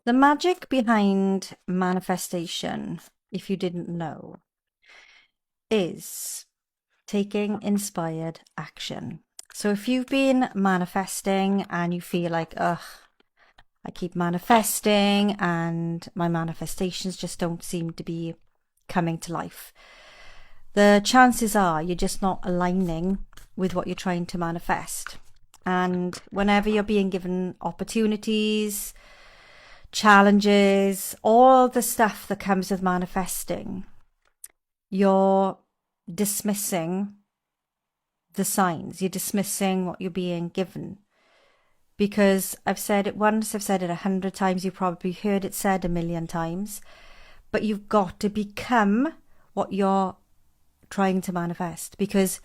The magic behind manifestation, if you didn't know, is taking inspired action. So if you've been manifesting and you feel like, ugh, I keep manifesting and my manifestations just don't seem to be coming to life, the chances are you're just not aligning with what you're trying to manifest. And whenever you're being given opportunities, challenges, all the stuff that comes with manifesting, you're dismissing the signs, you're dismissing what you're being given. Because I've said it once, I've said it 100 times, you've probably heard it said 1,000,000 times, but you've got to become what you're trying to manifest. Because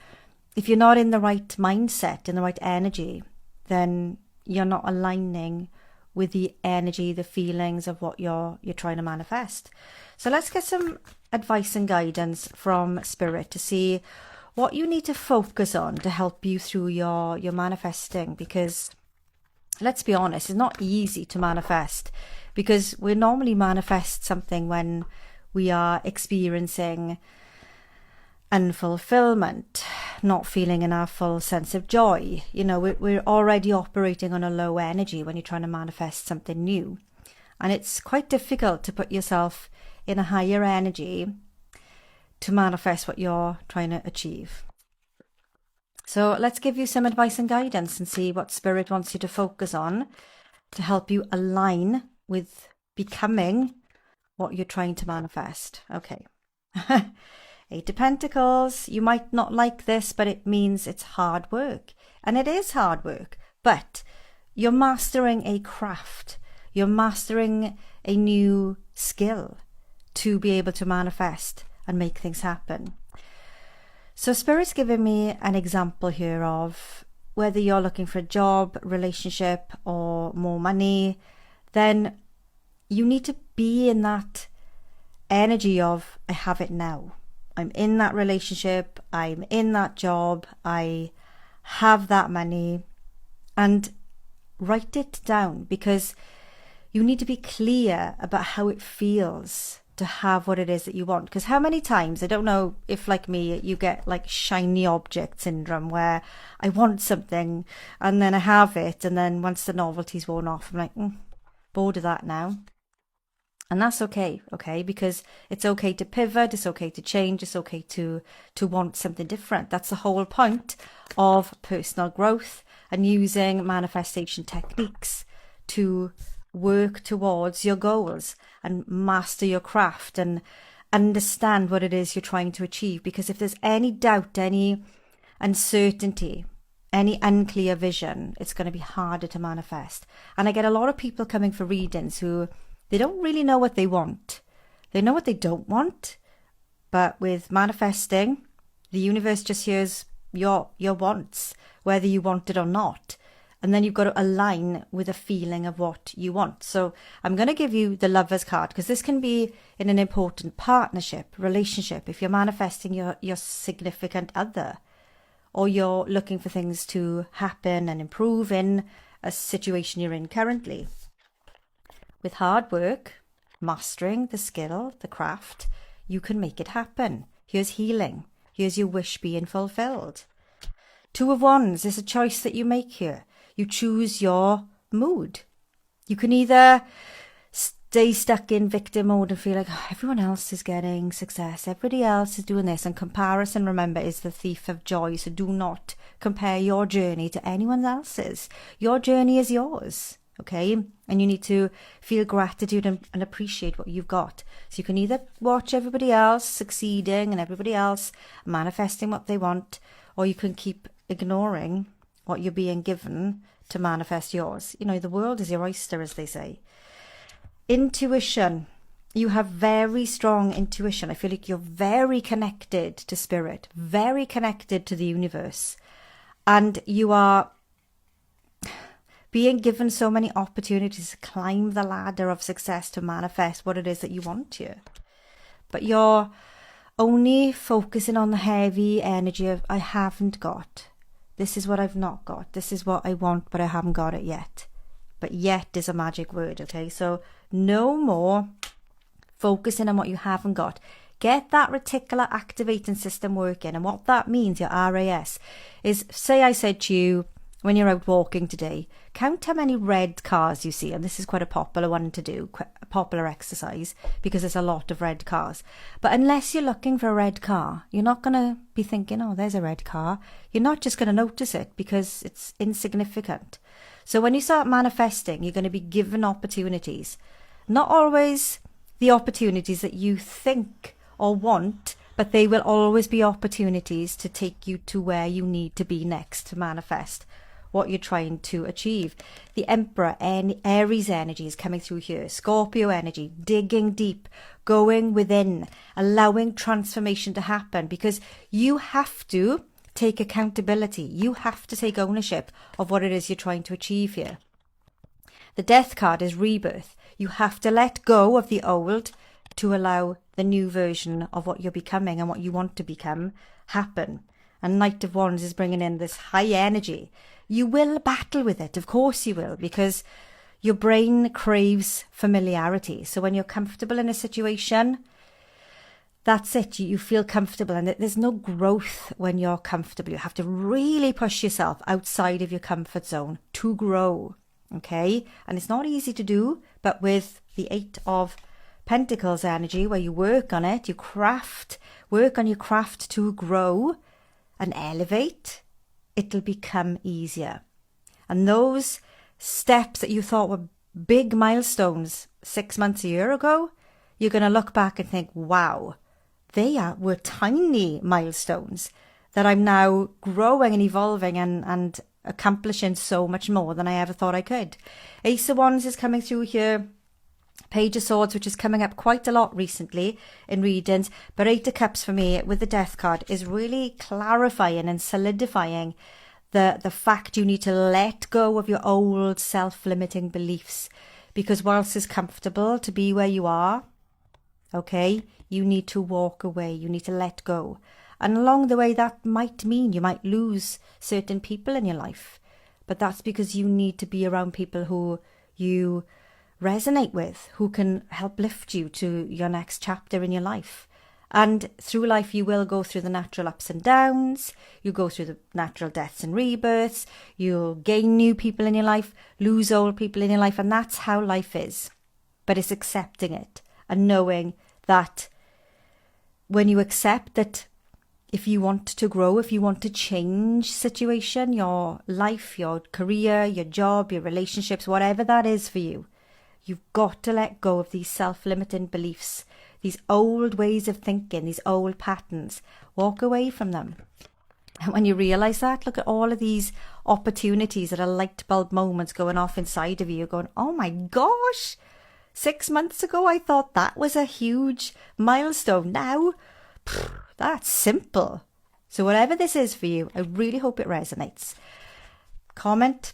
if you're not in the right mindset, in the right energy, then you're not aligning with the energy, the feelings of what you're trying to manifest. So let's get some advice and guidance from Spirit to see what you need to focus on to help you through your manifesting. Because let's be honest, it's not easy to manifest, because we normally manifest something when we are experiencing unfulfillment, not feeling in our full sense of joy. You know, we're already operating on a low energy when you're trying to manifest something new. And it's quite difficult to put yourself in a higher energy to manifest what you're trying to achieve. So let's give you some advice and guidance and see what Spirit wants you to focus on to help you align with becoming what you're trying to manifest. Okay. Eight of Pentacles. You might not like this, but it means it's hard work. And it is hard work, but you're mastering a craft. You're mastering a new skill to be able to manifest and make things happen. So Spirit's giving me an example here of whether you're looking for a job, relationship, or more money, then you need to be in that energy of, I have it now. I'm in that relationship, I'm in that job, I have that money, and write it down, because you need to be clear about how it feels to have what it is that you want. Because how many times, I don't know if like me, you get like shiny object syndrome, where I want something and then I have it, and then once the novelty's worn off, I'm like, bored of that now. And that's okay, because it's okay to pivot, it's okay to change, it's okay to want something different. That's the whole point of personal growth and using manifestation techniques to work towards your goals and master your craft and understand what it is you're trying to achieve. Because if there's any doubt, any uncertainty, any unclear vision, it's going to be harder to manifest. And I get a lot of people coming for readings who, they don't really know what they want. They know what they don't want, but with manifesting, the universe just hears your wants, whether you want it or not. And then you've got to align with a feeling of what you want. So I'm going to give you the Lover's card, because this can be in an important partnership, relationship, if you're manifesting your significant other, or you're looking for things to happen and improve in a situation you're in currently. With hard work, mastering the skill, the craft, you can make it happen. Here's healing. Here's your wish being fulfilled. Two of Wands is a choice that you make here. You choose your mood. You can either stay stuck in victim mode and feel like, oh, everyone else is getting success, everybody else is doing this. And comparison, remember, is the thief of joy. So do not compare your journey to anyone else's. Your journey is yours. Okay, and you need to feel gratitude and appreciate what you've got. So you can either watch everybody else succeeding and everybody else manifesting what they want, or you can keep ignoring what you're being given to manifest yours. You know, the world is your oyster, as they say. Intuition. You have very strong intuition. I feel like you're very connected to spirit, very connected to the universe, and you are being given so many opportunities to climb the ladder of success to manifest what it is that you want to. But you're only focusing on the heavy energy of, I haven't got. This is what I've not got. This is what I want, but I haven't got it yet. but yet is a magic word, okay? So no more focusing on what you haven't got. Get that reticular activating system working. And what that means, your RAS, is, say I said to you, when you're out walking today, count how many red cars you see. And this is quite a popular one to do, quite a popular exercise, because there's a lot of red cars. But unless you're looking for a red car, you're not going to be thinking, oh, there's a red car. You're not just going to notice it because it's insignificant. So when you start manifesting, you're going to be given opportunities. Not always the opportunities that you think or want, but they will always be opportunities to take you to where you need to be next to manifest what you're trying to achieve. The Emperor and Aries energy is coming through here. Scorpio energy, digging deep, going within, allowing transformation to happen, because you have to take accountability. You have to take ownership of what it is you're trying to achieve here. The Death card is rebirth. You have to let go of the old to allow the new version of what you're becoming and what you want to become happen. And Knight of Wands is bringing in this high energy. You will battle with it, of course you will, because your brain craves familiarity. So when you're comfortable in a situation, that's it. You feel comfortable, and there's no growth when you're comfortable. You have to really push yourself outside of your comfort zone to grow, okay? And it's not easy to do, but with the 8 of Pentacles energy, where you work on it, you work on your craft to grow and elevate, it'll become easier. And those steps that you thought were big milestones 6 months, a year ago, you're going to look back and think, wow, were tiny milestones that I'm now growing and evolving and accomplishing so much more than I ever thought I could. Ace of Wands is coming through here. Page of Swords, which is coming up quite a lot recently in readings, but 8 of Cups for me with the Death card is really clarifying and solidifying the fact you need to let go of your old self-limiting beliefs, because whilst it's comfortable to be where you are, okay, you need to walk away, you need to let go. And along the way, that might mean you might lose certain people in your life, but that's because you need to be around people who you resonate with, who can help lift you to your next chapter in your life. And through life, you will go through the natural ups and downs, you go through the natural deaths and rebirths, you'll gain new people in your life, lose old people in your life, and that's how life is. But it's accepting it and knowing that when you accept that, if you want to grow, if you want to change situation, your life, your career, your job, your relationships, whatever that is for you, you've got to let go of these self-limiting beliefs, these old ways of thinking, these old patterns. Walk away from them. And when you realise that, look at all of these opportunities that are light bulb moments going off inside of you. You're going, oh my gosh, 6 months ago I thought that was a huge milestone. Now, that's simple. So whatever this is for you, I really hope it resonates. Comment,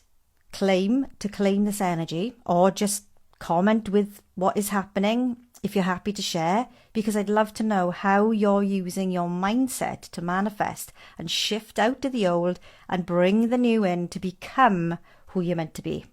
claim this energy, or just comment with what is happening if you're happy to share, because I'd love to know how you're using your mindset to manifest and shift out of the old and bring the new in to become who you're meant to be.